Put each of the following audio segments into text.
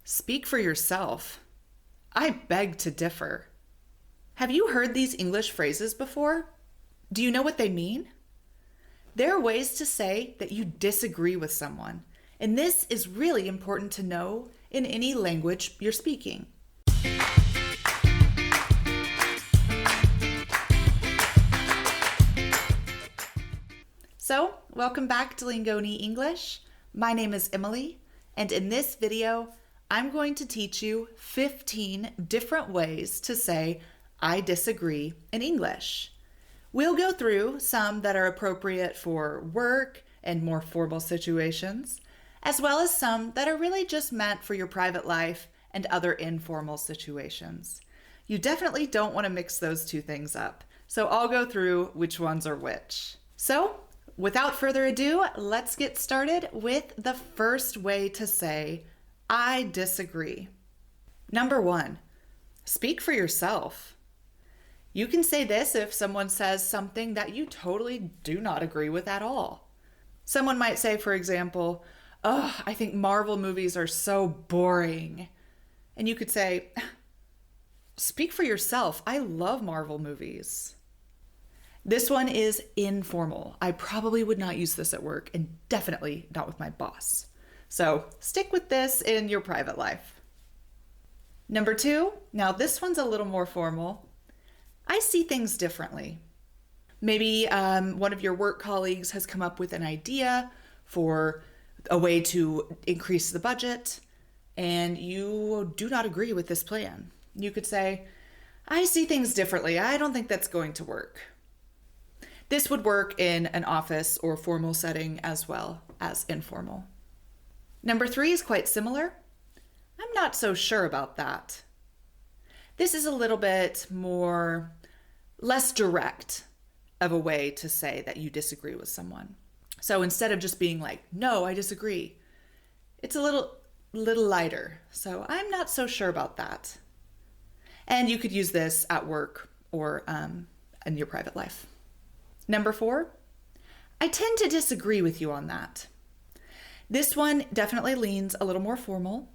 Speak for yourself. I beg to differ. Have you heard these English phrases before? Do you know what they mean? They're ways to say that you disagree with someone, and this is really important to know in any language you're speaking. So, welcome back to Lingoni English. My name is Emily, and in this video, I'm going to teach you 15 different ways to say I disagree in English. We'll go through some that are appropriate for work and more formal situations, as well as some that are really just meant for your private life and other informal situations. You definitely don't want to mix those two things up, so I'll go through which ones are which. So, without further ado, let's get started with the first way to say I disagree. Number 1, speak for yourself. You can say this if someone says something that you totally do not agree with at all. Someone might say, for example, "Oh, I think Marvel movies are so boring." And you could say, "Speak for yourself. I love Marvel movies." This one is informal. I probably would not use this at work and definitely not with my boss. So stick with this in your private life. Number 2, now this one's a little more formal. I see things differently. Maybe one of your work colleagues has come up with an idea for a way to increase the budget, and you do not agree with this plan. You could say, "I see things differently. I don't think that's going to work." This would work in an office or formal setting as well as informal. Number 3 is quite similar. I'm not so sure about that. This is a little bit less direct of a way to say that you disagree with someone. So instead of just being like, "No, I disagree," it's a little lighter. So I'm not so sure about that. And you could use this at work or in your private life. Number 4, I tend to disagree with you on that. This one definitely leans a little more formal,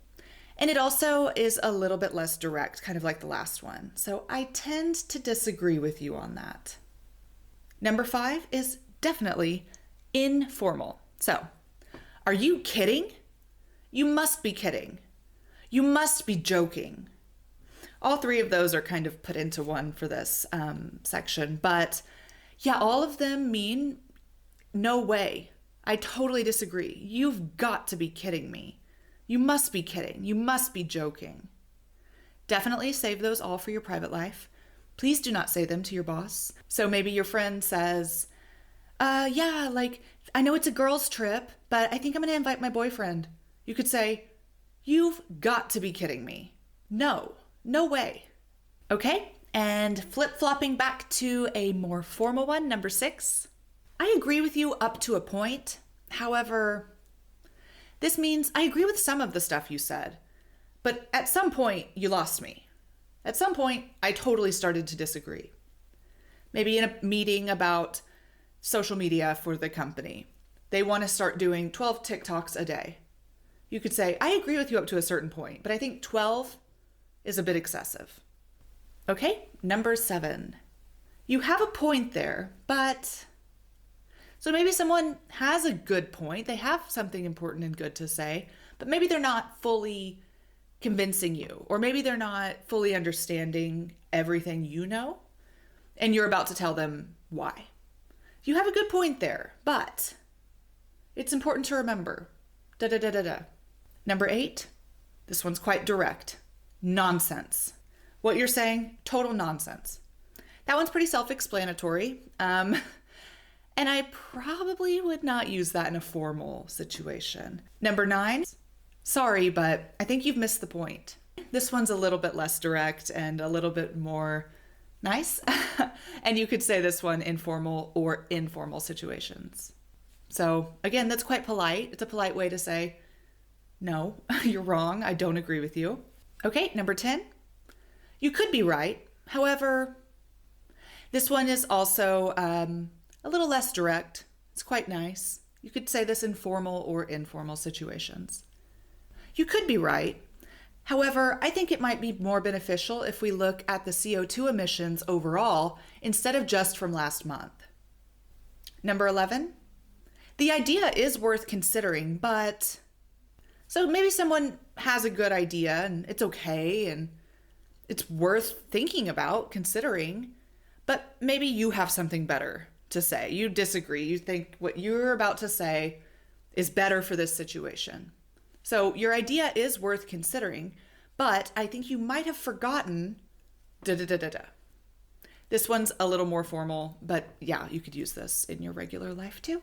and it also is a little bit less direct, kind of like the last one. So I tend to disagree with you on that. Number 5 is definitely informal. So, are you kidding? You must be kidding. You must be joking. All 3 of those are kind of put into one for this section, but yeah, all of them mean no way. I totally disagree. You've got to be kidding me. You must be kidding. You must be joking. Definitely save those all for your private life. Please do not say them to your boss. So maybe your friend says, yeah, like, I know it's a girls' trip, but I think I'm going to invite my boyfriend. You could say, "You've got to be kidding me. No way." Okay, and flip-flopping back to a more formal one, number 6. I agree with you up to a point. However, this means I agree with some of the stuff you said, but at some point you lost me. At some point, I totally started to disagree. Maybe in a meeting about social media for the company. They want to start doing 12 TikToks a day. You could say, "I agree with you up to a certain point, but I think 12 is a bit excessive." Okay, number 7. You have a point there, but... So maybe someone has a good point. They have something important and good to say, but maybe they're not fully convincing you, or maybe they're not fully understanding everything you know, and you're about to tell them why. You have a good point there, but it's important to remember. Number 8, this one's quite direct. Nonsense. What you're saying, total nonsense. That one's pretty self-explanatory. And I probably would not use that in a formal situation. Number 9, sorry, but I think you've missed the point. This one's a little bit less direct and a little bit more nice. And you could say this one in formal or informal situations. So again, that's quite polite. It's a polite way to say, "No, you're wrong. I don't agree with you." Okay, number 10, you could be right. However, this one is also a little less direct. It's quite nice. You could say this in formal or informal situations. You could be right. However, I think it might be more beneficial if we look at the CO2 emissions overall instead of just from last month. Number 11, the idea is worth considering, but so maybe someone has a good idea and it's okay and it's worth thinking about, considering, but maybe you have something better to say. You disagree. You think what you're about to say is better for this situation. So your idea is worth considering, but I think you might have forgotten da-da-da-da-da. This one's a little more formal, but yeah, you could use this in your regular life too.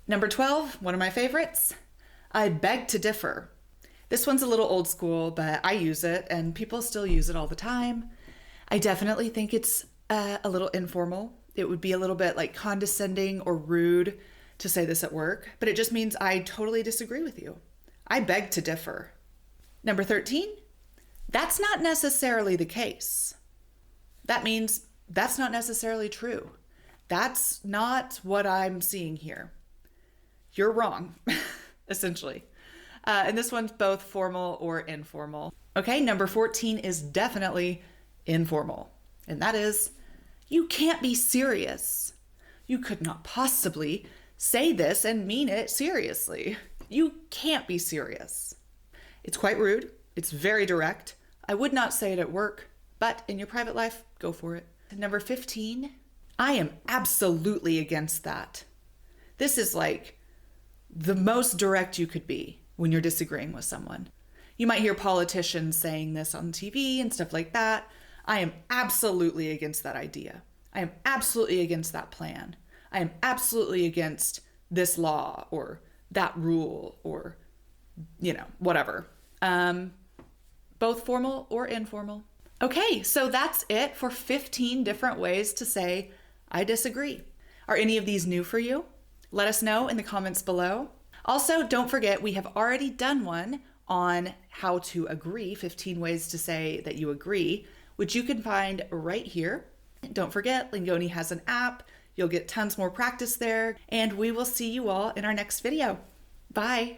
Number 12, one of my favorites, I beg to differ. This one's a little old school, but I use it and people still use it all the time. I definitely think it's a little informal. It would be a little bit like condescending or rude to say this at work, but it just means I totally disagree with you. I beg to differ. Number 13, that's not necessarily the case. That means that's not necessarily true. That's not what I'm seeing here. You're wrong, essentially. And this one's both formal or informal. Okay, number 14 is definitely informal. And that is, you can't be serious. You could not possibly say this and mean it seriously. You can't be serious. It's quite rude. It's very direct. I would not say it at work, but in your private life, go for it. Number 15, I am absolutely against that. This is like the most direct you could be when you're disagreeing with someone. You might hear politicians saying this on TV and stuff like that. I am absolutely against that idea. I am absolutely against that plan. I am absolutely against this law or that rule or, whatever. Both formal or informal. Okay, so that's it for 15 different ways to say, I disagree. Are any of these new for you? Let us know in the comments below. Also, don't forget, we have already done one on how to agree, 15 ways to say that you agree, which you can find right here. Don't forget, Lingoni has an app. You'll get tons more practice there, and we will see you all in our next video. Bye.